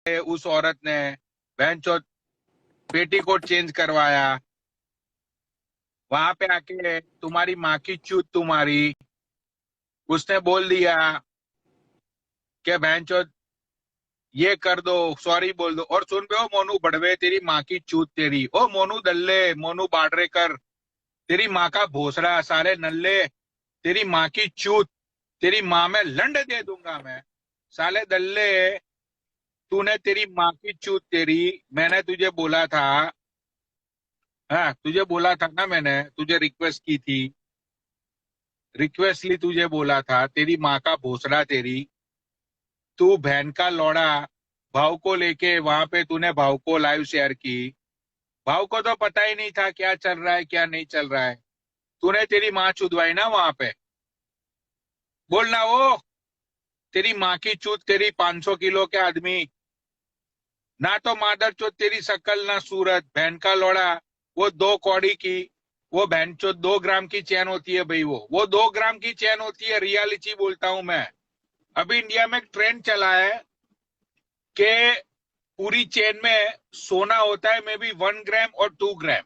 उस औरत ने बहनचोद पेटीकोट चेंज करवाया, वहां पे आके तुम्हारी माँ की चूत तुम्हारी, उसने बोल दिया कि बहनचोद ये कर दो, सॉरी बोल दो। और सुन पे, ओ मोनू बड़वे, तेरी माँ की चूत तेरी, ओ मोनू दल्ले, मोनू बाडरेकर, तेरी माँ का भोसड़ा, साले नल्ले, तेरी माँ की चूत, तेरी माँ में लंड दे दूंगा मैं, साले दल्ले, तूने, तेरी माँ की चूत तेरी। मैंने तुझे बोला था, हाँ तुझे बोला था ना, मैंने तुझे रिक्वेस्ट की थी, रिक्वेस्टली तुझे बोला था, तेरी माँ का भोसड़ा तेरी, तू बहन का लौड़ा, भाव को लेके वहां पे तूने भाव को लाइव शेयर की। भाव को तो पता ही नहीं था क्या चल रहा है क्या नहीं चल रहा है, तूने तेरी माँ चुदवाई ना वहां पे। बोलना वो, तेरी माँ की चूत तेरी, 500 किलो के आदमी, ना तो मादर चोद तेरी शकल ना सूरत, बहन का लौड़ा, वो 2 कौड़ी की, वो बहन चोद 2 ग्राम की चैन होती है भाई, वो 2 ग्राम की चैन होती है, रियलिटी बोलता हूं मैं। अभी इंडिया में एक ट्रेंड चला है कि पूरी चेन में सोना होता है मे बी 1 ग्राम और 2 ग्राम,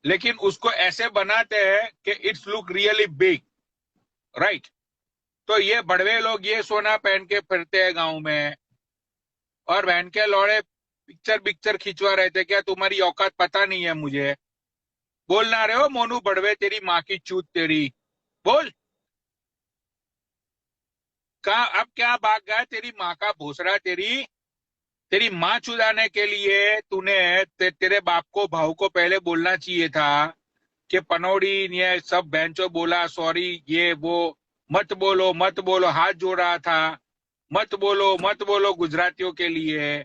लेकिन उसको ऐसे बनाते हैं कि it's look really big, right. तो ये बड़वे लोग ये सोना पहन के फिरते हैं गांव में, और बहन के लौड़े पिक्चर पिक्चर खिंचवा रहे थे। क्या तुम्हारी औकात पता नहीं है मुझे? बोल ना रहे हो मोनू बड़वे, तेरी माँ की चूत तेरी, बोल। कहा अब क्या भाग गया, तेरी माँ का भोसड़ा तेरी, तेरी माँ चुदाने के लिए तूने तेरे बाप को, भाव को पहले बोलना चाहिए था कि पनौड़ी ये सब बेंचो बोला, सॉरी ये वो, मत बोलो मत बोलो, हाथ जोड़ रहा था, मत बोलो गुजरातियों के लिए।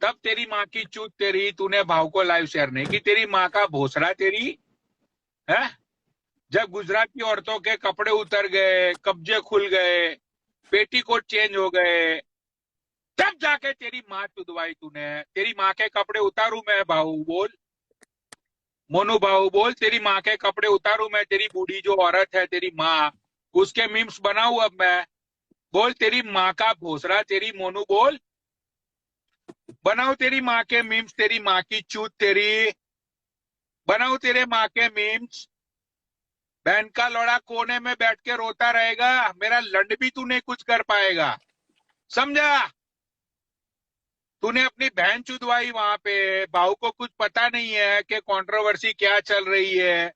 तब तेरी माँ की चूत तेरी, तूने भाव को लाइव शेयर नहीं की, तेरी माँ का भोसड़ा तेरी है। जब गुजराती औरतों के कपड़े उतर गए, कब्जे खुल गए, पेटीकोट चेंज हो गए, तब जाके तेरी माँ चुदवाई तूने। तेरी माँ के कपड़े उतारू मैं भाऊ, बोल मोनू भाऊ, बोल तेरी माँ के कपड़े उतारू मैं, तेरी बूढ़ी जो औरत है तेरी माँ, उसके मीम्स बनाऊ अब मैं। बोल तेरी माँ का भोसड़ा तेरी, मोनू बोल, बनाओ तेरी माँ के मीम्स, तेरी माँ की चूत तेरी, बनाओ तेरे माँ के मीम्स। बहन का लौड़ा कोने में बैठ के रोता रहेगा, मेरा लंड भी तू नहीं कुछ कर पाएगा, समझा? तूने अपनी बहन चुदवाई वहां पे, भाऊ को कुछ पता नहीं है कि कंट्रोवर्सी क्या चल रही है,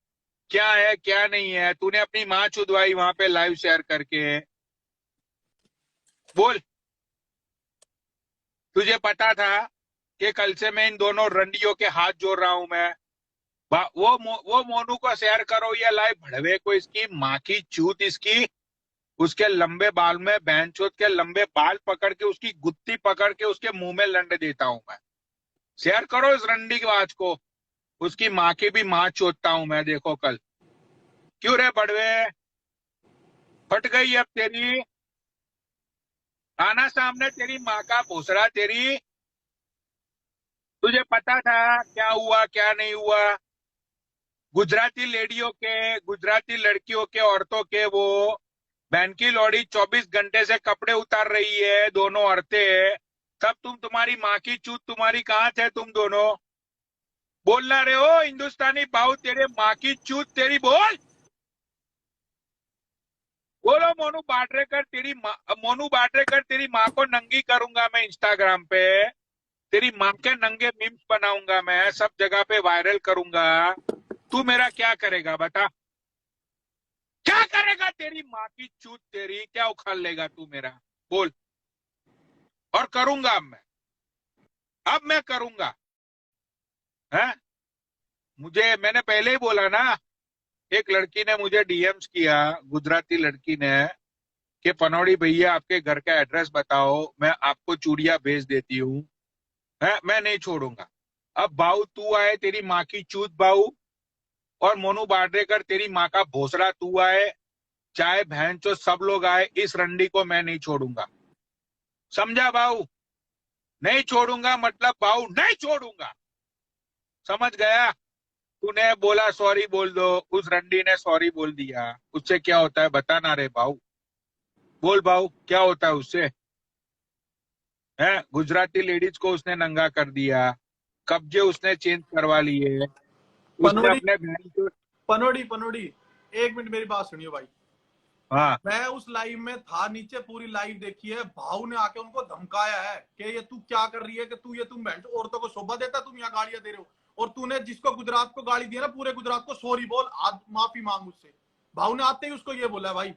क्या है क्या नहीं है, तूने अपनी माँ चुदवाई वहां पे लाइव शेयर करके। बोल, तुझे पता था कि कल से मैं इन दोनों रंडियों के हाथ जोड़ रहा हूं मैं। वो मोनू को शेयर करो ये लाइव, भड़वे को इसकी माँ की चूत इसकी, उसके लंबे बाल में बहनचोद के लंबे बाल पकड़ के, उसकी गुत्ती पकड़ के उसके मुंह में लंड देता हूं मैं। शेयर करो इस रंडी की आवाज को, उसकी माँ की भी माँ चोदता हूं मैं, देखो कल। क्यों रे बड़वे, फट गई अब तेरी, आना सामने, तेरी माँ का भोसड़ा तेरी। तुझे पता था क्या हुआ क्या नहीं हुआ? गुजराती लेडियों के, गुजराती लड़कियों के, औरतों के, वो बहन की लौड़ी 24 घंटे से कपड़े उतार रही है, दोनों औरतें। तब तुम्हारी माँ की चूत तुम्हारी कहाँ थे तुम दोनों? बोलना रहे हो हिंदुस्तानी भाव, तेरे माँ की चूत तेरी, बोल। बोलो मोनू बाटरेकर, तेरी माँ, मोनू बाटरेकर, तेरी माँ को नंगी करूंगा मैं इंस्टाग्राम पे, तेरी माँ के नंगे मीम्स बनाऊंगा मैं, सब जगह पे वायरल करूंगा। तू मेरा क्या करेगा बता, क्या करेगा? तेरी माँ की चूत तेरी, क्या उखाड़ लेगा तू मेरा, बोल। और करूंगा अब मैं करूंगा, है। मैंने पहले ही बोला ना, एक लड़की ने मुझे डीएम्स किया, गुजराती लड़की ने, कि पनौड़ी भैया आपके घर का एड्रेस बताओ, मैं आपको चूड़ियां भेज देती हूँ, है। मैं नहीं छोड़ूंगा। अब बाऊ तू आए, तेरी माँ की चूत बाऊ, और मोनू बाडरेकर तेरी माँ का भोसड़ा तू आए, चाहे बहन चो सब लोग आए, इस रंडी को मैं नहीं छोड़ूंगा, समझा बाऊ? नहीं छोड़ूंगा मतलब बाऊ नहीं छोड़ूंगा, समझ गया? तूने बोला सॉरी बोल दो, उस रंडी ने सॉरी बोल दिया, उससे क्या होता है बताना रे बाऊ, बोल बाऊ क्या होता है उससे? है, गुजराती लेडीज को उसने नंगा कर दिया, कब्जे उसने चेंज करवा लिए, उसने पनोड़ी अपने बहन को। पनोड़ी पनोड़ी, एक मिनट मेरी बात सुनियो भाई। हाँ, मैं उस लाइव में था, नीचे पूरी लाइव देखी है। भाव ने आके उनको धमकाया है कि ये तू क्या कर रही है, कि तू ये तुम औरतों को शोभा देता, तुम यहाँ गालियां दे रहे हो। और तूने जिसको गुजरात को गाली दी है ना, पूरे गुजरात को सॉरी बोल, आज माफी मांग उससे। भाव ने आते ही उसको ये बोला भाई।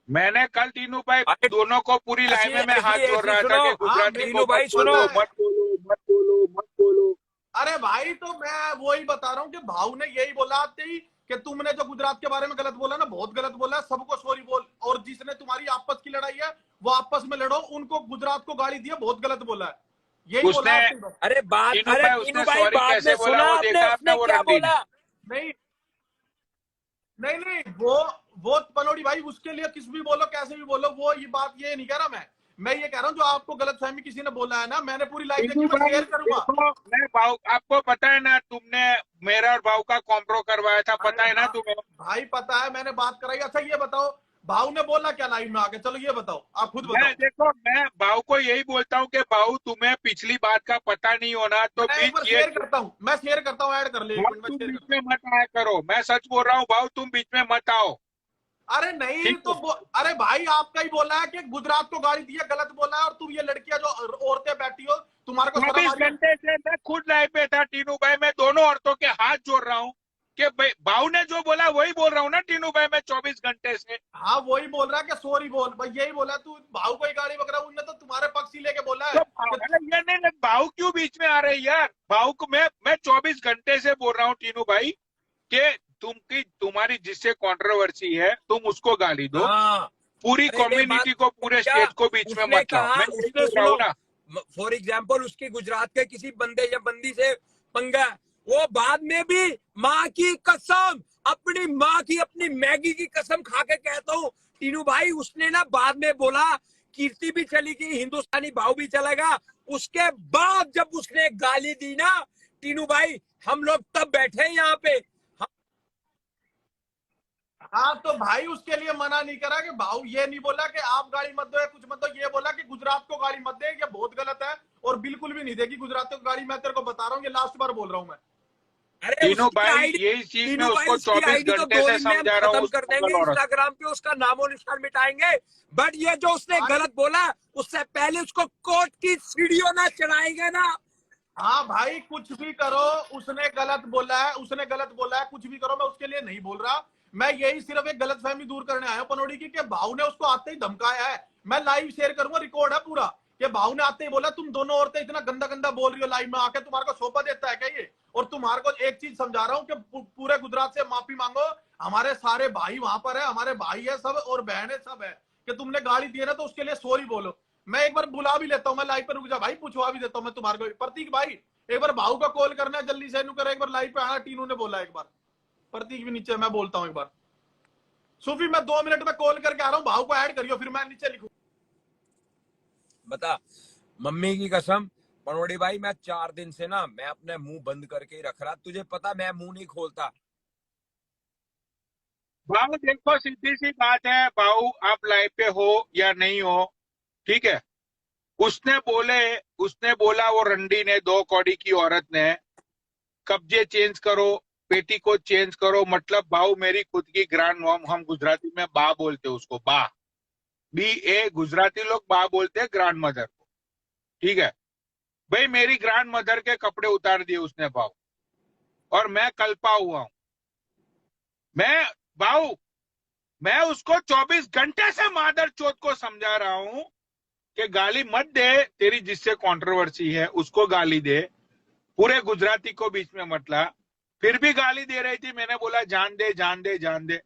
मैंने कल तीनों भाई अरे दोनों को पूरी ऐसी लाइव में मैं ऐसी हाथ जोड़ ऐसी रहा था सुनो। कि हाँ गुजराती को तीनों मत भाई सुनो। बोलो, मत बोलो, मत बोलो, मत बोलो। अरे भाई, तो मैं वही बता रहा हूँ कि भाव ने यही बोला आते ही कि तुमने जो गुजरात के बारे में गलत बोला ना, बहुत गलत बोला है, सबको सॉरी बोल। और जिसने तुम्हारी आपस की लड़ाई है वो आपस में लड़ो, उनको गुजरात को गाली दिया, बहुत गलत बोला है, यही बोला उसने आते ही बस। अरे उसने तीनू भाई सॉरी बाद कैसे में बोला सुना वो आपने देखा आपने, उसने वो क्या रंडी ने। बोला? नहीं नहीं नहीं, वो पनोड़ी भाई, उसके लिए किस भी बोलो, कैसे भी बोलो, वो ये बात ये नहीं कह रहा मैं ये कह रहा हूँ जो आपको गलतफहमी किसी ने बोला है ना, मैंने पूरी लाइव टीनू देखी, मैं भाई शेयर करूंगा। देखो, मैं भाव आपको पता है ना, तुमने मेरा और भाव का कॉम्प्रो करवाया था, अरे पता है ना हाँ तुम्हें। भाई, पता है, मैंने बात कराई। अच्छा ये बताओ, भाव ने बोला क्या लाइव में आके, चलो ये बताओ, आप खुद मैं बताओ। देखो, मैं भाव को यही बोलता हूँ कि भाव तुम्हें पिछली बात का पता नहीं होना तो मैं एक बार बीच ये। शेयर करता हूँ, मैं शेयर करता हूँ, ऐड कर ले, एक भाव मिनट में तुम शेयर बीच करता में हूँ। मत आया करो, मैं सच बोल रहा हूँ भाव, तुम बीच में मत आओ। अरे नहीं ठीक तो है, अरे भाई, आपका ही बोला है कि गुजरात को गाली दी है, गलत बोला है। और तुम ये लड़कियां जो औरतें बैठी हो, तुम्हारे को शर्म आ 24 रही है? घंटे से मैं खुद लाइव पे था टीनू भाई, मैं दोनों औरतों के हाथ जोड़ रहा हूँ कि भाई भाव ने जो बोला वही बोल रहा हूँ ना टीनू भाई, मैं 24 घंटे से। हाँ वही बोल रहा है कि सॉरी बोल भाई, यही बोला। तू भाव को ही गाली वगैरह, उनने तो तुम्हारे पक्ष ही लेके बोला है तो कि अरे ये नहीं, भाव क्यों बीच में आ रहे हैं यार, भाव को मैं 24 घंटे से बोल रहा हूँ टीनू भाई कि तुम्हारी जिससे कंट्रोवर्सी है तुम उसको गाली दो, हाँ। पूरी अरे ये बात कम्युनिटी को, पूरे क्या स्टेट को बीच में उसने मत लाओ, कहा, मैं यही उसने बोल रहा सुनो, हूँ ना। फॉर एग्जाम्पल उसकी गुजरात के किसी बंदे या बंदी से पंगा, वो बाद में भी माँ की कसम, अपनी माँ की, अपनी मैगी की कसम खा के कहता हूँ टीनू भाई, उसने ना बाद में बोला कीर्ति भी चली गई, हिंदुस्तानी भाव भी चलेगा। उसके बाद जब उसने गाली दी ना टीनू भाई, हम लोग तब बैठे यहाँ पे। हाँ तो भाई, उसके लिए मना नहीं करा कि भाव ये नहीं बोला कि आप गाली मत दो या कुछ मत दो, ये बोला कि गुजरात को गाली मत दे, ये बहुत गलत है। और बिल्कुल भी नहीं देगी गुजरात को गाली, मैं तेरे को बता रहा हूँ, ये लास्ट बार बोल रहा हूँ मैं। अरे टीनू उसकी भाई आईडी, यही चीज मैं तीनों भाई उसको उसकी 24 आईडी तो घंटे 2 से दिन में हम समझा रहा हूँ खत्म उस कर देंगे, मंगल औरत। इंस्टाग्राम पे उसका नामो निशान मिटाएंगे। बट ये जो उसने अरे गलत बोला, उससे पहले उसको कोर्ट की सीढ़ियों ना चढ़ाएंगे ना। हाँ भाई, कुछ भी करो, उसने गलत बोला है, उसने गलत बोला है, कुछ भी करो, मैं उसके लिए नहीं बोल रहा। मैं यही सिर्फ एक गलतफहमी दूर करने आया हूं पनोड़ी की, कि भाव ने उसको आते ही धमकाया है। मैं लाइव शेयर करूंगा, रिकॉर्ड है पूरा, कि भाव ने आते ही बोला तुम दोनों औरतें इतना गंदा गंदा बोल रही हो लाइव में आके, तुम्हारे को शोभा देता है क्या ये? और तुम्हारे को एक चीज समझा रहा हूँ कि पूरे गुजरात से माफी मांगो, हमारे सारे भाई वहां पर है, हमारे भाई है सब, और बहनें सब है, कि तुमने गाली दी है ना, तो उसके लिए सॉरी बोलो। मैं एक बार बुला भी लेता हूँ, मैं लाइव पर, रुक जा भाई, पूछवा भी देता हूँ मैं तुम्हारे को। प्रतीक भाई, एक बार भाऊ का कॉल करना है जल्दी से, एक बार लाइव पे आना, टीनू ने बोला एक बार। प्रतीक भी नीचे, मैं बोलता हूँ एक बार। सूफी, मैं 2 मिनट में कॉल करके आ रहा हूँ, भाऊ को ऐड करियो, फिर मैं नीचे लिखू। बता, मम्मी की कसम पनोड़ी भाई, मैं 4 दिन से ना मैं अपने मुंह बंद करके ही रख रहा, तुझे पता मैं मुंह नहीं खोलता। भाव देखो, सीधी सी बात है भाव, आप लाइव पे हो या नहीं हो, ठीक है। उसने बोले, उसने बोला वो रंडी ने, 2 कौड़ी की औरत ने, कब्जे चेंज करो, पेटी को चेंज करो, मतलब भाव मेरी खुद की ग्रैंड मॉम, हम गुजराती में बा बोलते हैं उसको, बा, बी ए, गुजराती लोग बा बोलते हैं ग्रैंड मदर को, ठीक है। भाई मेरी ग्रैंड मदर के कपड़े उतार दिए उसने भाव, और मैं कल्पा हुआ हूं। मैं भाव, मैं उसको 24 घंटे से मादर चौथ को समझा रहा हूं कि गाली मत दे, तेरी जिससे कंट्रोवर्सी है उसको गाली दे, पूरे गुजराती को बीच में मत ला। फिर भी गाली दे रही थी, मैंने बोला जान दे, जान दे, जान दे।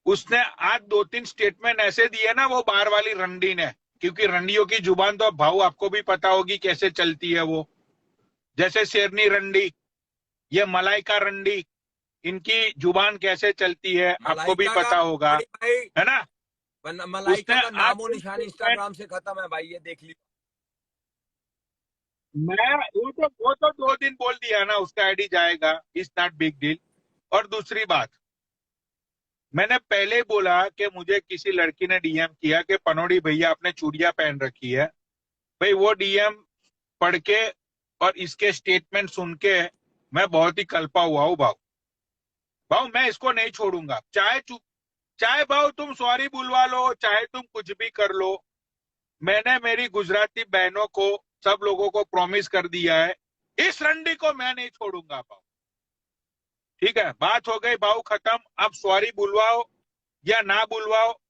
उसने आज 2-3 स्टेटमेंट ऐसे दिए ना वो बाहर वाली रंडी ने, क्योंकि रंडियों की जुबान तो भाव आपको भी पता होगी कैसे चलती है वो, जैसे शेरनी रंडी, ये मलाइका रंडी, इनकी जुबान कैसे चलती है आपको भी मलाइका का पता होगा, पनोड़ी भाई, है ना। मलाइका उसने का आज नामो निशान इंस्टाग्राम से खत्म है भाई, ये देख ली। मैं वो तो 2 दिन बोल दिया ना, उसका आईडी जाएगा, इज नॉट बिग डील। और दूसरी बात, मैंने पहले बोला कि मुझे किसी लड़की ने डीएम किया कि पनोड़ी भैया आपने चूड़ियां पहन रखी है, भाई वो डीएम पढ़ के और इसके स्टेटमेंट सुन के मैं बहुत ही कल्पा हुआ हूँ भाऊ। भाऊ मैं इसको नहीं छोड़ूंगा, चाहे भाऊ तुम सॉरी बुलवा लो, चाहे तुम कुछ भी कर लो। मैंने मेरी गुजराती बहनों को, सब लोगों को प्रॉमिस कर दिया है, इस रंडी को मैं नहीं छोड़ूंगा भाऊ। ठीक है, बात हो गई भाऊ, खत्म। अब सॉरी बुलवाओ या ना बुलवाओ,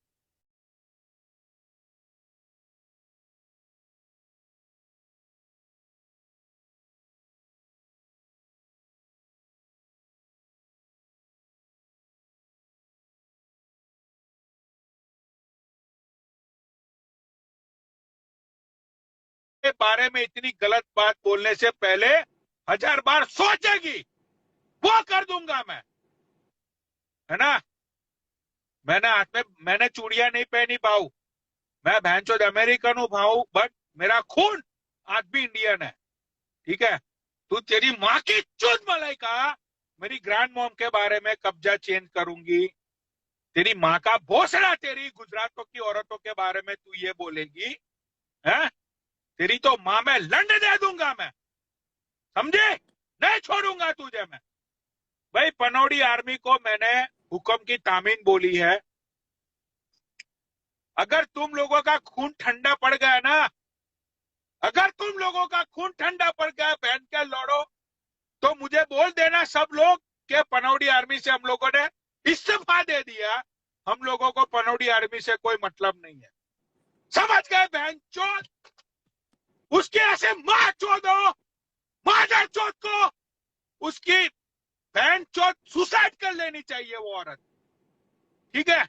के बारे में इतनी गलत बात बोलने से पहले 1000 बार सोचेगी, वो कर दूंगा मैं, है ना। मैंने हाथ में मैंने चूड़ियां नहीं पहनी भाऊ, मैं भैंचोद अमेरिकन हूं भाऊ, बट मेरा खून आज भी इंडियन है। ठीक है, तू तेरी माँ की चूत मलाई का मेरी ग्रैंड मॉम के बारे में कब्जा चेंज करूंगी, तेरी माँ का भोसड़ा तेरी गुजरातों की औरतों के बारे में तू ये बोलेगी, है, तेरी तो माँ में लंड दे दूंगा मैं, समझे, नहीं छोड़ूंगा तुझे मैं। भाई पनौड़ी आर्मी को मैंने हुक्म की तामीन बोली है, अगर तुम लोगों का खून ठंडा पड़ गया ना, अगर तुम लोगों का खून ठंडा पड़ गया बहन के लौड़ो, तो मुझे बोल देना सब लोग के पनौड़ी आर्मी से हम लोगों ने इस्तीफा दे दिया, हम लोगों को पनौड़ी आर्मी से कोई मतलब नहीं है, समझ गए बहन चोद। उसके ऐसे मार चोदो, मादर चोद को, उसकी बहन चोद सुसाइड कर लेनी चाहिए वो औरत। ठीक है,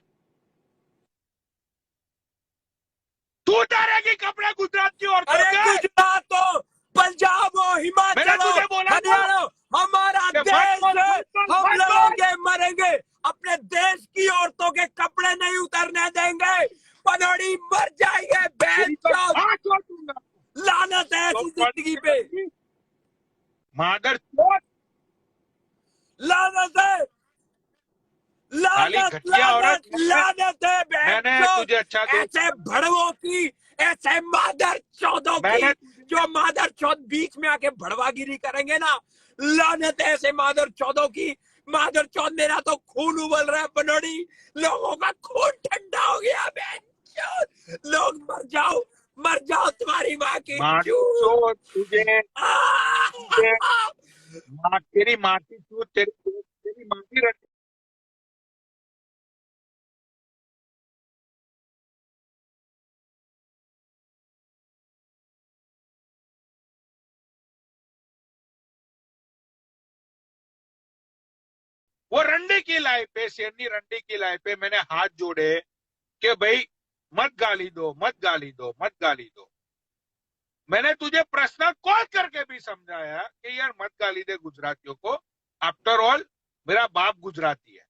तू उतारेगी कपड़े गुजरात की औरतों अरे के? गुजरात हो, पंजाब हो, मैंने हिमाचल हो, तुझे बोला था हरियाणा हो, हमारा कि देश मत है, बोल, हम मत बोल। लड़ेंगे मरेंगे, अपने देश की औरतों के कपड़े नहीं उतरने देंगे, पनौड़ी मर जाएंगे, तेरी तो बहन मां चोद दूंगा। लानत है तो ऐसी जिंदगी पे, मादर चोद, लानत है, साली लानत घटिया औरत। लानत लानत है मैंने बहन, तुझे अच्छा ऐसे भड़वों की, ऐसे मादर चौधों की, मैंने जो मादर चौथ बीच में आके भड़वागिरी करेंगे ना, लानत है ऐसे मादर चौधों की। मादर चौथ, मेरा तो खून उबल रहा है पनौड़ी, लोगों का खून ठंडा हो गया बहन चौथ, लोग मर जाओ तुम्हारी माँ की मादर चूत। चोद, तुझे तेरी माँ की चूत, तेरी माँ की रट। वो रंडे की लाइफ पे, शेरनी रंडे की लाइफ पे मैंने हाथ जोड़े कि भाई मत गाली दो, मत गाली दो, मत गाली दो। मैंने तुझे प्रश्न कॉल करके भी समझाया कि यार मत गाली दे गुजरातियों को, आफ्टर ऑल मेरा बाप गुजराती है।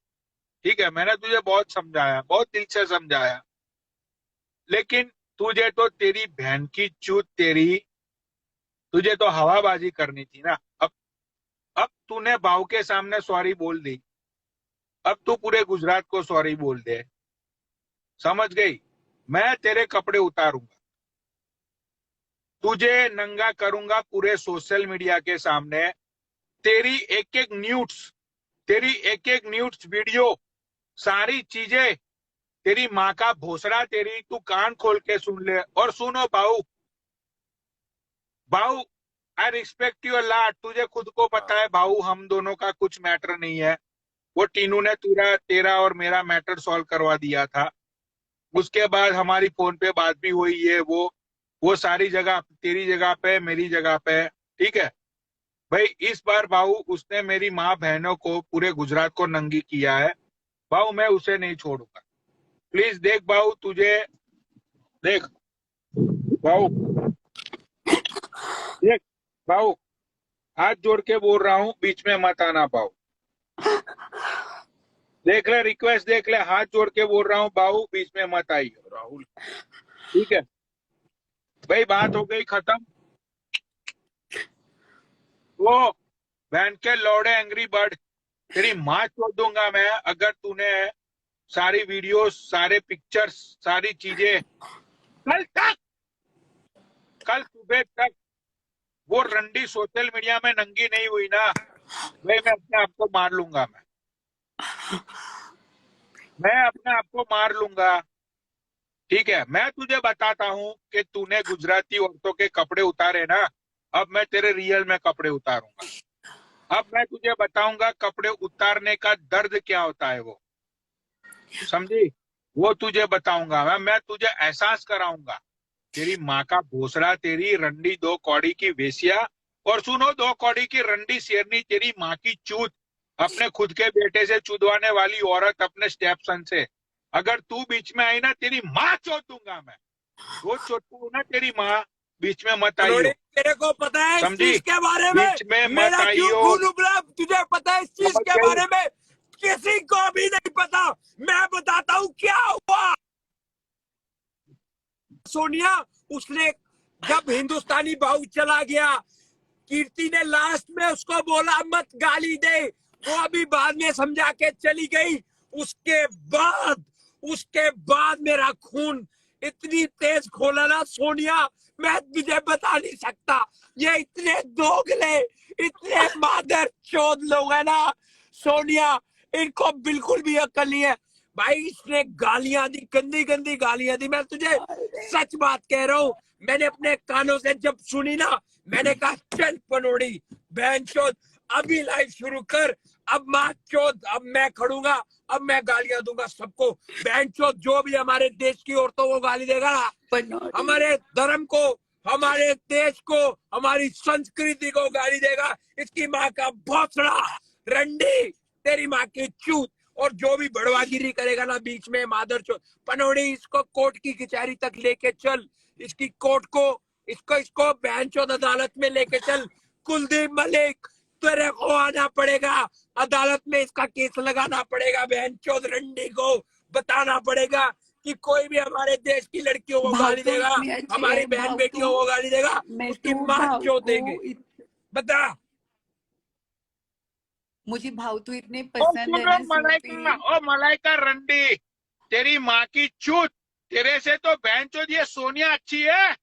ठीक है, मैंने तुझे बहुत समझाया, बहुत दिल से समझाया, लेकिन तुझे तो तेरी बहन की चूत तेरी, तुझे तो हवाबाजी करनी थी ना। अब तूने बाव के सामने सॉरी बोल दी, अब तू पूरे गुजरात को सॉरी बोल दे, समझ गई। मैं तेरे कपड़े उतारूंगा, तुझे नंगा करूंगा पूरे सोशल मीडिया के सामने, तेरी एक एक न्यूड्स, तेरी एक एक न्यूड्स वीडियो, सारी चीजें, तेरी माँ का भोसड़ा तेरी, तू कान खोल के सुन ले। और सुनो बाऊ, बाऊ आई रिस्पेक्ट यूर लॉट, तुझे खुद को पता है बाऊ हम दोनों का कुछ मैटर नहीं है, वो टीनू ने तेरा और मेरा मैटर सॉल्व करवा दिया था, उसके बाद हमारी फोन पे बात भी हुई है, वो सारी जगह तेरी जगह पे, मेरी जगह पे। ठीक है भाई, इस बार बाऊ उसने मेरी माँ बहनों को, पूरे गुजरात को नंगी किया है बाऊ, मैं उसे नहीं छोड़ूंगा। प्लीज देख बाऊ, तुझे देख बाऊ, देख बाऊ, हाथ जोड़ के बोल रहा हूँ, बीच में मत आना बाऊ। देख ले, रिक्वेस्ट देख ले, हाथ जोड़ के बोल रहा हूँ बाऊ, बीच में मत आइए राहुल। ठीक है भाई, बात हो गई खत्म। वो बहन के लौड़े एंग्री बर्ड, तेरी माँ छोड़ दूंगा मैं अगर तूने सारी वीडियोस, सारे पिक्चर्स, सारी चीजें कल सुबह तक वो रंडी सोशल मीडिया में नंगी नहीं हुई ना, भाई मैं अपने आप को मार लूंगा। मैं अपने आप को मार लूंगा। ठीक है, मैं तुझे बताता हूँ कि तूने गुजराती औरतों के कपड़े उतारे ना, अब मैं तेरे रियल में कपड़े उतारूंगा। अब मैं तुझे बताऊंगा कपड़े उतारने का दर्द क्या होता है, वो समझी? वो तुझे बताऊंगा मैं तुझे एहसास कराऊंगा। तेरी माँ का भोसड़ा, तेरी रंडी दो कौड़ी की वेश्या, और सुनो, दो कौड़ी की रंडी शेरनी, तेरी माँ की चूत, अपने खुद के बेटे से चुदवाने वाली औरत, अपने स्टेप सन से। अगर तू बीच में आई ना, तेरी माँ चोट दूंगा मैं। रोज चोटू ना तेरी माँ, बीच में मत पनोड़ी, आइयो। तेरे को पता है इस समझी? चीज के बारे में? बीच में मत मेरा क्यों आइयो। खून उबला? तुझे पता है इस चीज समझ के गई? बारे में? किसी को भी नहीं पता। मैं बताता हूँ क्या हुआ। सोनिया, उसने जब हिंदुस्तानी बाहू चला गया, कीर्ति ने लास्ट में उसको बोला मत गाली दे, वो अभी बाद में समझा के चली गई। उसके बाद मेरा खून इतनी तेज खोला ना सोनिया, मैं तुझे बता नहीं सकता। ये इतने दोगले, इतने मादर चोद लोग है ना सोनिया, इनको बिल्कुल भी अक्ल नहीं है। भाई इसने गालियां दी, गंदी गंदी गालियां दी। मैं तुझे सच बात कह रहा हूँ, मैंने अपने कानों से जब सुनी ना, मैंने कहा चल पनोड़ी, बहन चोद, अभी लाइव शुरू कर। अब माँ चोद, अब मैं खड़ूंगा, अब मैं गालियां दूंगा सबको। बहन चोद, जो भी हमारे देश की औरतों को गाली देगा ना, हमारे धर्म को, हमारे देश को, हमारी संस्कृति को गाली देगा, इसकी माँ का भोसड़ा, रंडी, तेरी माँ की चूत। और जो भी बड़वागिरी करेगा ना बीच में, मादर चोद, पनोड़ी, इसको कोर्ट की कचहरी तक लेके चल। इसकी कोर्ट को, इसको बेंचोद अदालत में लेके चल। कुलदीप मलिक, तेरे को आना पड़ेगा अदालत में, इसका केस लगाना पड़ेगा। बेंचोद रंडी को बताना पड़ेगा कि कोई भी हमारे देश की लड़कियों को गाली तो देगा, इतनी अच्छी हमारी है बहन भाव बेटियों तो को गाली देगा, मैं उसकी तो मां भाव चोद को देंगे। बता। मुझे भाव तो इतने ओ पसंद है सुनो ना मलाइका, सूफी। ओ मलाइका रंडी, तेरी माँ की चूत, तेरे से तो बहनचोद ये सोनिया अच्छी है,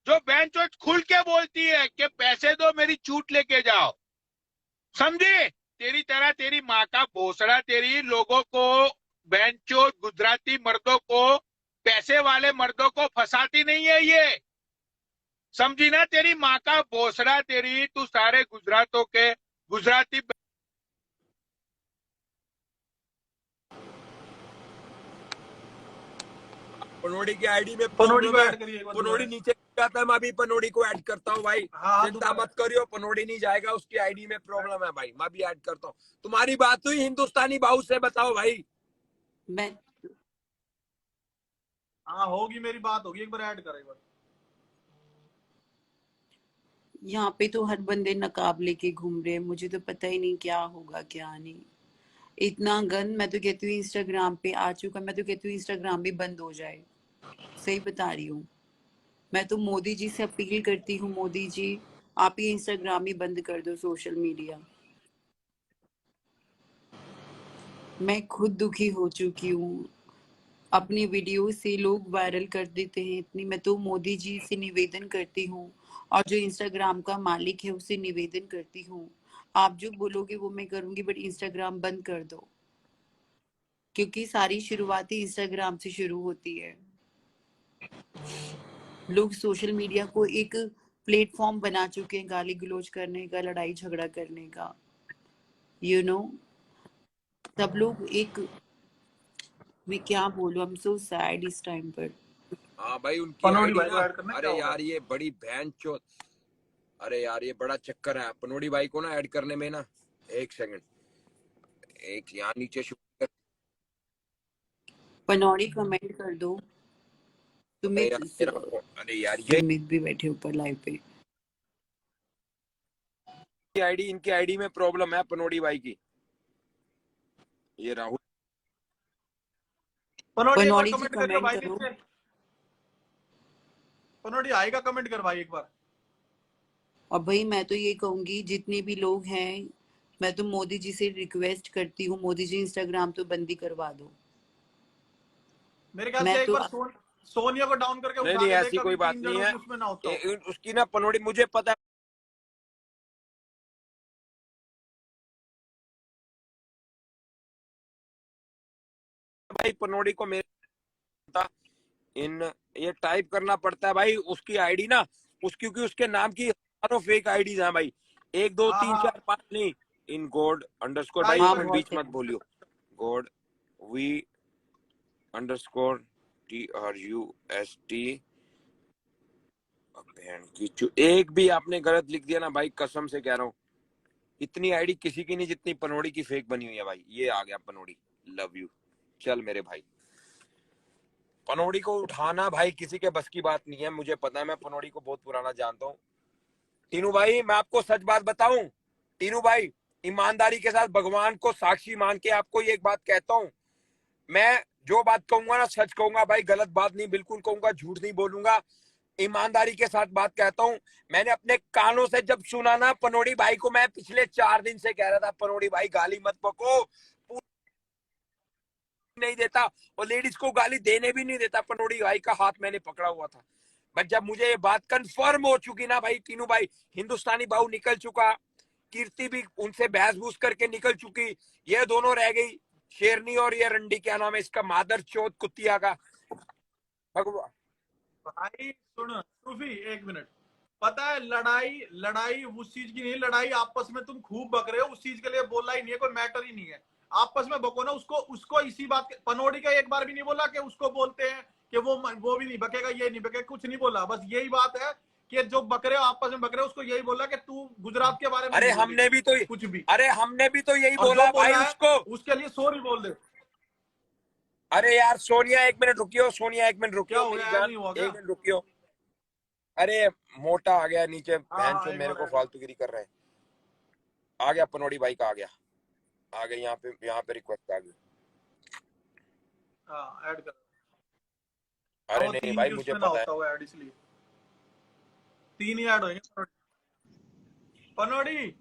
जो बहनचोद खुल के बोलती है कि पैसे दो मेरी चूत लेके जाओ। समझी? तेरी तरह तेरी माँ का भोसड़ा, तेरी लोगों को, बहनचोद गुजराती मर्दों को, पैसे वाले मर्दों को फंसाती नहीं है ये। समझी ना? तेरी माँ का भोसड़ा, तेरी, तू सारे गुजरातों के गुजराती। पनोड़ी की आईडी में पनोड़ी को प्रॉब्लम है। ऐड करिए एक बार पनोड़ी दोबारा। नीचे जाता है, मैं अभी पनोड़ी को ऐड करता हूँ भाई। हाँ चिंता दोबारा। मत करियो, पनोड़ी नहीं जाएगा, उसकी आईडी में प्रॉब्लम है भाई, मैं भी ऐड करता हूँ। तुम्हारी बात हुई हिंदुस्तानी बाहू से, बताओ भाई। मैं हाँ होगी, मेरी बात होगी, एक बार ऐड कर एक बार। यहाँ पे तो हर बंदे नकाब लेके घूम रहे हैं, मुझे तो पता ही नहीं क्या होगा क्या नहीं। इतना गंद, मैं तो कहती हूँ इंस्टाग्राम पे आ चुका, मैं तो कहती हूँ इंस्टाग्राम भी बंद हो जाए। सही बता रही हूँ। मैं तो मोदी जी से अपील करती हूँ, मोदी जी आप ये इंस्टाग्राम ही बंद कर दो, सोशल मीडिया। मैं खुद दुखी हो चुकी हूँ, अपनी वीडियो से लोग वायरल कर देते हैं इतनी। मैं तो मोदी जी से निवेदन करती हूँ, और जो इंस्टाग्राम का मालिक है उससे निवेदन करती हूँ, आप जो बोलोगे वो मैं करूंगी, बट इंस्टाग्राम बंद कर दो, क्योंकि सारी शुरुआत ही इंस्टाग्राम से शुरू होती है। लोग सोशल मीडिया को एक प्लेटफॉर्म बना चुके हैं गाली गलौज करने का, लड़ाई झगड़ा करने का। यू नो, सब लोग एक, मैं क्या बोलूं, आई एम सो सैड इस टाइम पर। हाँ भाई, उनकी पनोड़ी आईडी भाई को ना, ऐड करना है, क्या अरे होगा? यार ये बड़ी बहन चोद, अरे यार ये बड़ा चक्कर है पनोड़ी भाई को ना ऐड करने में ना। एक सेकंड, एक यहाँ नीचे शुरू। पनौड़ी कमेंट कर दो। अरे यार सुमित, मेरा, अरे यार ये सुमित भी बैठे ऊपर लाइव पे। आईडी, इनकी आईडी में प्रॉब्लम है पनोड़ी भाई की। ये राहुल, पनोड़ी एक बार पनौड़ी जी कमेंट करियो कमेंट भाई करो। नीचे। पनोड़ी आएगा, कमेंट कर भाई एक बार। और भाई मैं तो ये कहूंगी, जितने भी लोग हैं, मैं तो मोदी जी से रिक्वेस्ट करती हूँ, मोदी जी इंस्टाग्राम तो बंद ही करवा दो। मेरे ख्याल मैं से एक तो बार सोनिया को डाउन करके नहीं उठा नहीं, के ऐसी देख, कोई कभी बात 3 नहीं जनों है। की उसमें ना होता हो। उसकी ना पनोड़ी मुझे पता है भाई, पनोड़ी को मेरे पता इन ये टाइप करना पड़ता है भाई उसकी आईडी ना, क्योंकि उसके नाम की हजारों फेक आईडीज हैं भाई, 1 2 हाँ 3 हाँ 4 5 नहीं। इन गॉड अंडरस्कोर, भाई टाइप हाँ एक मिनट करके। बीच बहुत है। मत बोलियो। God we underscore TRUST। एक भी आपने गलत लिख दिया ना भाई, कसम से कह रहा हूँ, इतनी आईडी किसी की नहीं जितनी पनोड़ी की फेक बनी हुई है भाई। ये आ गया पनोड़ी, लव यू। चल मेरे भाई, पनोड़ी को उठाना भाई किसी के बस की बात नहीं है, मुझे पता है, मैं पनोड़ी को बहुत पुराना जानता हूँ। टीनू भाई मैं आपको सच बात बताऊं, टीनू भाई ईमानदारी के साथ भगवान को साक्षी मान के आपको ये एक बात कहता हूँ, मैं जो बात कहूंगा ना सच कहूंगा भाई, गलत बात नहीं बिल्कुल कहूंगा, झूठ नहीं बोलूंगा, ईमानदारी के साथ बात कहता हूँ। मैंने अपने कानों से जब सुना ना पनोड़ी भाई को, मैं पिछले 4 दिन से कह रहा था पनोड़ी भाई गाली मत बको, नहीं देता और लेडीज को गाली देने भी नहीं देता, पनोड़ी भाई का हाथ मैंने पकड़ा हुआ था। बट जब मुझे ये बात कंफर्म हो चुकी ना भाई, तीनों भाई हिंदुस्तानी बाहू निकल चुका, कीर्ति भी उनसे बहस बूस करके निकल चुकी, ये दोनों रह गई शेरनी और ये रंडी, क्या नाम है इसका, मादर चौथ कुत्तिया का भगवान। भाई सुन सूफी, 1 मिनट। पता है लड़ाई लड़ाई उस चीज की नहीं, लड़ाई आपस में तुम खूब बक रहे हो, उस चीज के लिए बोला ही नहीं है, कोई मैटर ही नहीं है। आपस में बको ना, उसको उसको इसी बात के, पनोड़ी का एक बार भी नहीं बोला कि उसको बोलते हैं कि वो भी नहीं बकेगा, ये नहीं बकेगा, कुछ नहीं बोला। बस यही बात है कि जो बक रहे हो आपस में बक रहे हो, उसको यही बोला कि तू गुजरात के बारे में अरे नहीं बोली हमने भी तो कुछ भी, अरे हमने भी तो यही और बोला जो भाई बोला है उसको। उसके लिए सॉरी बोल दे। अरे यार सोनिया 1 मिनट रुकियो, सोनिया 1 मिनट क्या रुकियो हो मेरी गया, ऐड जान, नहीं हुआ 1 क्या? मिनट रुकियो। अरे मोटा आ गया नीचे, हाँ बहन हाँ, चो एक मेरे बार को ऐड। फालतूगिरी कर रहे हैं। आ गया पनोड़ी भाई का, आ गया यहाँ पे रिक्वेस्ट आ गई। हाँ ऐड कर। अरे वो नहीं 3 भाई की मुझे उसमें ना पता है। होता हुआ ऐड, इसलिए 3 ही ऐड होंगे। पनोड़ी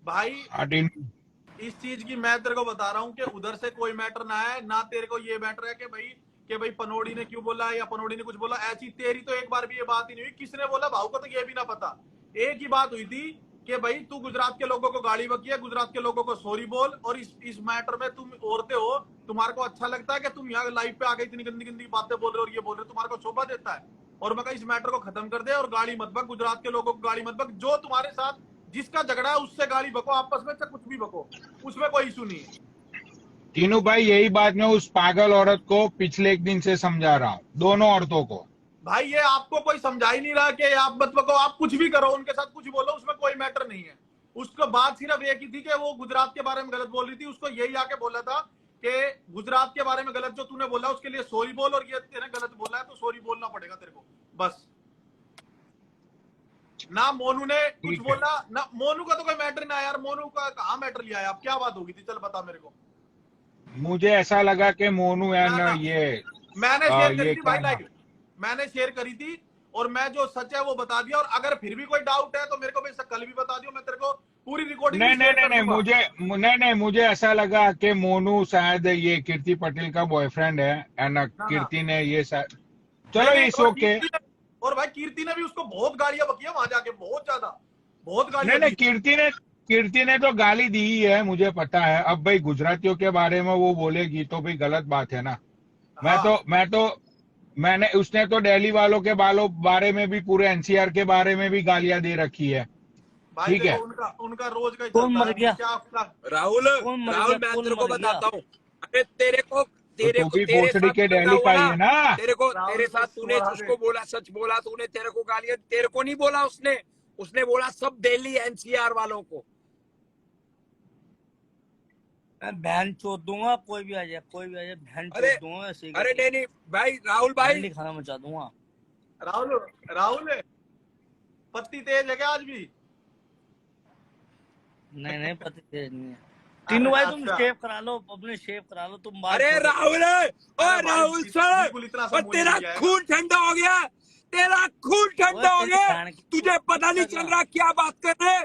भाई, हाँ टीनू, इस चीज की मैं तेरे को बता रहा हूँ कि उधर से कोई मैटर ना है ना, तेरे को ये मैटर है कि भाई पनोड़ी ने क्यों बोला या पनोड़ी ने कुछ बोला। ऐसी तेरी तो एक बार भी ये बात ही नहीं हुई, किसने बोला भाऊ को तो ये भी ना पता। एक ही बात हुई थी कि भाई तू गुजरात के लोगों को गाली बकी है, गुजरात के लोगों को सॉरी बोल, और इस मैटर में तुम औरतें हो, तुम्हारे को अच्छा लगता है कि तुम यहाँ लाइव पे आके इतनी गंदी गंदी बातें बोल रहे हो और ये बोल रहे हो, तुम्हारे को शोभा देता है। और मैं इस मैटर को खत्म कर दे और गाली मत बक, गुजरात के लोगों को गाली मत बक, जो तुम्हारे साथ जिसका झगड़ा है उससे गाली बको, आपस में चाहे कुछ भी बको, उसमें कोई इशू नहीं है। टीनू भाई यही बात मैं उस पागल औरत को पिछले 1 दिन से समझा रहा हूँ, दोनों औरतों को। भाई ये आपको कोई समझा ही नहीं रहा कि आप मत बको, आप कुछ भी करो, उनके साथ कुछ बोलो, उसमें कोई मैटर नहीं है। उसको बात सिर्फ एक ही थी कि वो गुजरात के बारे में गलत बोल रही थी, उसको यही आके बोला था कि गुजरात के बारे में गलत जो तूने बोला उसके लिए सॉरी बोल, और ये तेरे गलत बोला है तो सॉरी बोलना पड़ेगा तेरे को, बस। ना मोनू ने कुछ ठीक है, बोला, ना मोनू का तो कोई मैटर ना यार, मोनू का कहाँ मैटर लिया है, अब क्या बात होगी थी, चल बता मेरे को। मुझे ऐसा लगा कि मोनू ना एंड ना, ये मैंने शेयर करी ये थी क्या भाई नाम, लाइक, मैंने शेयर करी थी, और मैं जो सच है वो बता दिया, और अगर फिर भी कोई डाउट है तो मेरे को बेशक कल भी बता दियो, मैं तेरे को पूरी रिकॉर्डिंग भी नहीं नहीं शेयर नहीं कर नहीं, दूंगा। मुझे ऐसा लगा कि मोनू शायद ये कीर्ति पटेल का बॉयफ्रेंड है एंड ना ना, कीर्ति ने ये नहीं चलो नहीं, इट्स और ओके। और भाई कीर्ति ने भी उसको बहुत गालियां बकी है वहां जाके, बहुत ज्यादा, बहुत नहीं गालियां नहीं, दी। कीर्ति ने तो गाली दी ही है, मुझे पता है। अब भाई गुजरातियों के बारे में वो बोलेगी तो भाई गलत बात है ना। हाँ मैंने उसने तो दिल्ली वालों के बारे में भी, पूरे एनसीआर के बारे में भी गालियां दे रखी है। भाई ठीक देखो, है, उनका उनका रोज का ही कौन चलता मर है, गया? क्या आपका। राहुल कौन मर राहुल गया? मैं कौन तेरे को मर गया? बताता हूँ, अरे तेरे को तो तू भी तेरे भोसड़ी साथ के झगड़ा दिल्ली हुआ का ही ना, है ना। राहुल तेरे को साथ तूने सुहा दे। उसको बोला, सच बोला तूने, तेरे को गालियां, तेरे को नहीं बोला उसने, उसने बोला सब दिल्ली एनसीआर वालों को। मैं बहन चोद दूंगा, कोई भी आ जाए, कोई भी आ जाए, बहन अरे चोद दूंगा ऐसे ही अरे करके। नहीं भाई, राहुल भाई डंडी खाना मचा दूंगा। राहुल राहुल पत्ती तेज है क्या आज भी? नहीं पति तेज नहीं है। तीनों भाई तुम अच्छा। शेव करा लो, अपने शेव करा लो, तुम बाल अरे छोटे राहुल, ओ अरे भाई, राहुल सर, बिल्कुल इतना सा और मुंह तेरा नहीं आएगा। खून ठंडा हो गया, तेरा खून ठंडा हो तेरी गया, बहन की तुझे पता नहीं चल रहा क्या बात कर रहे।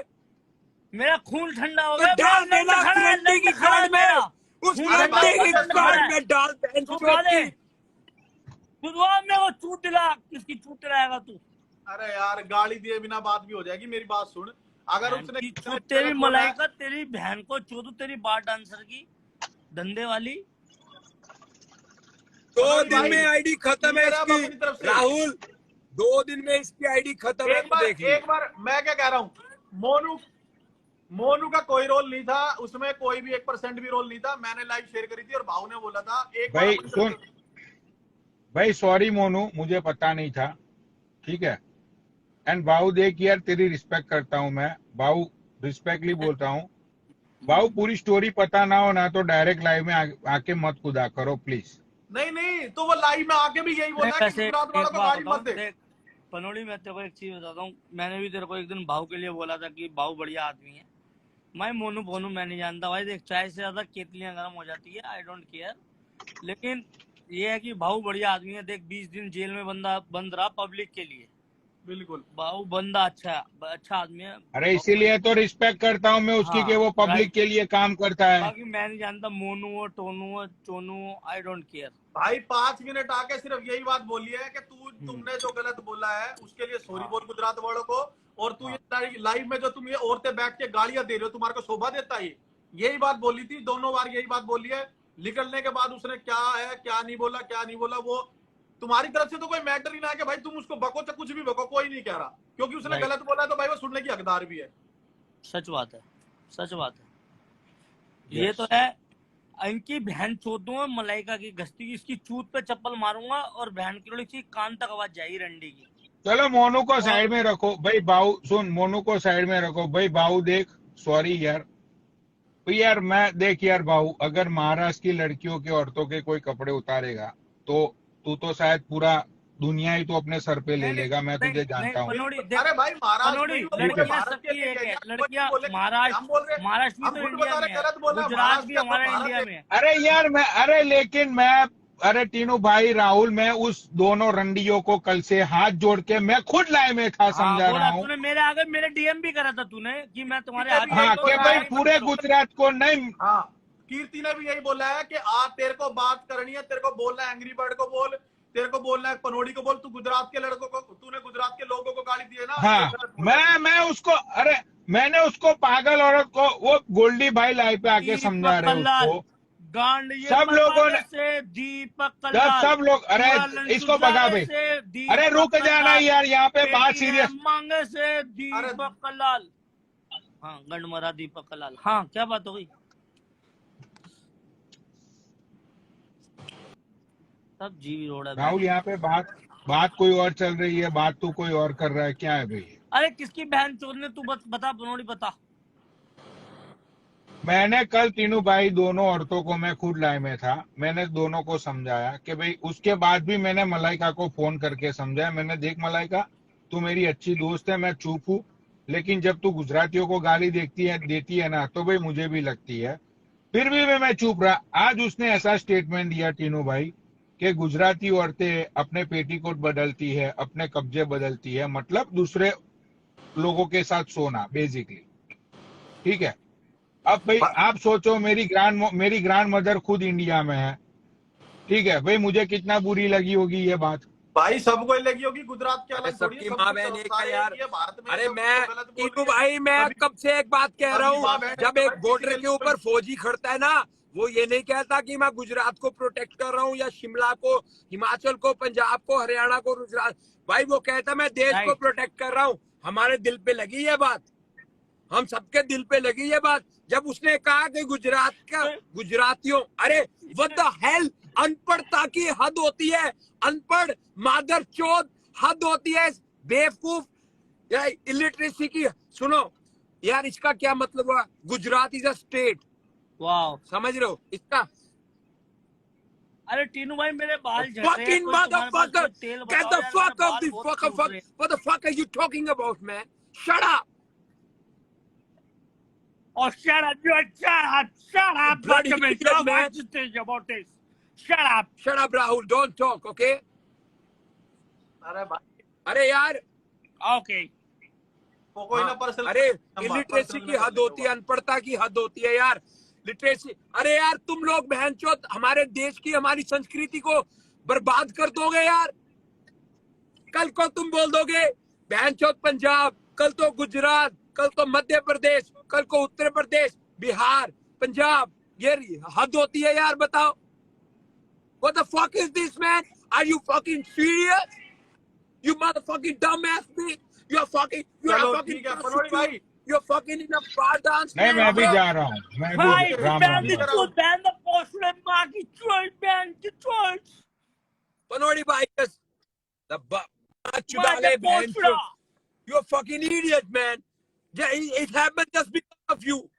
मेरा खून ठंडा हो तो गया, मेरा डाल लंड देना खड़ा है, रंडी की लंड खड़ा है गाड़ में, मेरा। उस सुनवा अंडे दे, की बंद गाड़ कर। में डाल बहन सुनवा चोद दे, की। सुनवा में वो चूट दिला, किसकी चूट दिलाएगा तू? अरे यार गाली दिए बिना बात भी हो जाएगी, मेरी बात सुन। अगर बहन उसने की किसी ने चूट तेरी गलत बोला है, मलाइका, तेरी बहन को चूत, तेरी बार डांसर की धंधे वाली। 2 दिन भाई में आईडी खत्म है क्लियर है अब इसकी। अपनी तरफ से। राहुल 2 दिन में इसकी आईडी खत्म है, तो देख लियो। एक बार मैं क्या कह रहा हूँ, मोनू मोनू का कोई रोल नहीं था उसमें, कोई भी 1% भी रोल नहीं था। मैंने लाइव शेयर करी थी और भाऊ ने बोला था, एक बार भाई अपनी सुन, तरफ से। भाई सॉरी मोनू, मुझे पता नहीं था, ठीक है। एंड बाऊ देख यार, तेरी रिस्पेक्ट करता हूं मैं, बाऊ रिस्पेक्टली बोलता हूं। बाऊ पूरी स्टोरी पता ना हो ना तो डायरेक्ट लाइव में आके मत कूदा करो प्लीज। नहीं नहीं, तो वो लाइव में आके भी यही नहीं, बोला है कि वैसे गुजरात वालों एक को बात गाली मत बताऊं, दे। देख पनोड़ी, मैं तेरे को एक चीज बताता हूँ। मैंने भी तेरे को एक दिन भाव के लिए बोला था कि भाव बढ़िया आदमी है। मैं मोनू फोनू मैं नहीं जानता भाई, देख चाय से ज्यादा केतलियां गर्म हो जाती है, आई डोंट केयर। लेकिन ये है कि भाव बढ़िया आदमी है। देख 20 दिन जेल में बंदा बंद रहा पब्लिक के लिए। बिल्कुल। भाव बंदा अच्छा आदमी है। अरे भाऊ बढ़िया। इसीलिए तो रिस्पेक्ट करता हूं मैं उसकी कि हाँ वो पब्लिक राइट। के लिए काम करता है। बाकी मैं नहीं जानता मोनू हो, टोनू हो, चोनू हो, आई डोंट केयर। भाई 5 मिनट आके सिर्फ यही बात बोली है कि तुमने जो गलत बोला है उसके लिए सॉरी हाँ बोल गुजरात वालों को। और तू हाँ ये लाइव में जो तुम ये औरतें बैठ के गालियां दे रहे हो, तुम्हारे को शोभा देता है? यही बात बोली थी, दोनों बार यही बात बोली है। निकलने के बाद उसने क्या है क्या नहीं बोला, क्या नहीं बोला, वो तुम्हारी तरफ से तो कोई मैटर ही ना है कि भाई तुम उसको बको, चाहे कुछ भी बको, कोई नहीं कह रहा, क्योंकि उसने राइट। गलत बोला है तो भाई वो सुनने की हकदार भी है। सच बात है, सच बात है। ये यस। तो है। इनकी बहन चोदूंगा मलाइका की गश्ती की, इसकी चूत पे चप्पल मारूंगा और बहन की लोड़ी की कान तक आवाज जाएगी रंडी की। चलो मोनू को और साइड में रखो भाई, बाऊ सुन, मोनू को साइड में रखो भाई। बाऊ देख, सॉरी यार, भाई यार मैं देख यार बाऊ, अगर महाराष्ट्र की लड़कियों के औरतों के कोई कपड़े उतारेगा तो तू तो शायद पूरा दुनिया ही तो अपने सर पे ले नहीं लेगा, मैं नहीं तुझे नहीं जानता हूँ। पनोड़ी बिल्कुल। देख, अरे भाई महाराष्ट्र पनोड़ी नहीं, वो ठीक पूरे है। लड़कियां भारत के सबकी लिए एक है है। यार, कोई लड़कियां भी बोले कि हम बोल रहे, महाराष्ट्र भी हम तो झूठ इंडिया बता में रहे, है, गलत बोल रहे हैं, गुजरात महाराष्ट्र भी क्या तो हमारा भारत इंडिया है। में है। अरे यार मैं, अरे लेकिन मैं, अरे टीनू भाई, राहुल, मैं उस दोनों रंडियों को कल से हाथ जोड़ के मैं खुद लाए में था, हाँ समझा रहा बोला हूँ। तूने, मेरे आगे मेरे डीएम भी करा था तूने कि मैं तुम्हारे ने हाथ भी यही हाँ जोड़ता हूँ, कि बोला तुम भाई है। लड़ाई मत पूरे करो। गुजरात को नहीं। हाँ, कीर्ति ने भी यही बोला है कि आ तेरे को बात करनी है, तेरे को बोलना है एंग्री बर्ड को बोल, तेरे को बोलना है पनोड़ी को बोल, तू गुजरात के लड़कों को, तूने गुजरात के लोगों को गाली दी है ना, ये हाँ, गलत बोला है तूने। मैं उसको, अरे मैंने उसको पागल औरत को, वो गोल्डी भाई लाइव पे आके दीपक समझा रहे कल्लाल, उसको, गांड ये सब लोगों मरवाने ने, से दीपक जब कल्लाल, सब लोग, अरे चूड़ा लंचू इसको भगा जाने भाई, से अरे दीपक रुक जाना कल्लाल, यार, यहाँ पे बात पेटी है सीरियस। मांगे से अरे दीपक कल्लाल। हाँ गंड मरा दीपक कल्लाल। हाँ क्या बात हो गई? सब जीवी रोड है राहुल, यहाँ पे बात बात कोई और चल रही है, बात तू कोई और कर रहा है, क्या है भाई? अरे किसकी बहन चोद ने, तू बता बनोड़ी बता। मैंने कल तीनों भाई, दोनों औरतों को मैं खुद लाए में था, मैंने दोनों को समझाया कि भाई, उसके बाद भी मैंने मलाइका को फोन करके समझाया, मैंने देख मलाइका, तू मेरी अच्छी दोस्त है, मैं चुप हूँ, लेकिन जब तू गुजरातियों को गाली देती है ना, तो भाई मुझे भी लगती है, फिर भी मैं चुप रहा। आज उसने ऐसा स्टेटमेंट दिया तीनों भाई कि गुजराती औरतें अपने पेटीकोट बदलती है, अपने कब्जे बदलती है, मतलब दूसरे लोगों के साथ सोना बेसिकली, ठीक है। अब भाई आप सोचो, मेरी ग्रैंड मदर खुद इंडिया में है, ठीक है भाई, मुझे कितना बुरी लगी होगी ये बात। भाई सबको ही लगी होगी, गुजरात के अरे अलग थोड़ी है, सबकी सब माँ कुछ बहन एक है सारे यार। एक ही है, भारत में अरे सब मैं कुछ गलत बोल टीनू रही है। भाई, मैं कभी कब से एक बात कह रहा कभी हूँ, माँ बहन जब तो एक भाई बॉर्डर किसी के ऊपर फौजी खड़ता है ना, वो ये नहीं कहता कि मैं गुजरात को प्रोटेक्ट कर रहा हूँ या शिमला को, हिमाचल को, पंजाब को, हरियाणा को, गुजरात, भाई वो कहता मैं देश को राइट। प्रोटेक्ट कर रहा हूँ। हमारे दिल पे लगी ये बात, हम सबके दिल पे लगी ये बात। जब उसने कहा कि गुजरात का गुजरातियों, अरे व्हाट द हेल, अनपढ़ता की हद होती है, अनपढ़ मादर चोद हद होती है, बेवकूफ या इलिटरेसी की। सुनो यार, इसका क्या मतलब हुआ? गुजरात इज अ स्टेट, वाह। समझ रहे हो इसका? अरे टीनू भाई मेरे बाल झड़ रहे हैं, Fucking कोई तुम्हारे पास motherfucker, कोई तेल get बताओ the यार, fuck मेरे off बाल the बहुत fucking टूट fuck. रहे हैं। What the fuck are you talking about, man? Shut up. Oh, shut up, shut up, Bloody Dr. idiot, Mishra, man. what you think about this? Shut up. Shut up, Rahul. Don't talk, okay? अरे भाई अरे यार, Okay. वो कोई ना हाँ, personal, अरे illiteracy की हद होती है, अनपढ़ता की हद होती है यार। लिटरेसी। अरे यार तुम लोग बहनचोद हमारे देश की हमारी संस्कृति को बर्बाद कर दोगे यार। कल को तुम बोल दोगे बहनचोद पंजाब, कल तो गुजरात, कल तो मध्य प्रदेश, कल को उत्तर प्रदेश, बिहार, पंजाब। ये हद होती है यार, बताओ। What the fuck is this, man? Are you fucking serious? You motherfucking dumbass bitch. You are fucking चलो fucking ठीक है पनोड़ी भाई, you're fucking in a bar dance. नहीं man, मैं भी bro. जा रहा हूँ, मैं भाई भी Ram ban Ram the Ram. Truth, ban the poster, माँ की चोट, ban the truth, Panodi bhai, yes. The माँ chudale के poster. You're a fucking idiot, man. Yeah, it happened just because of you.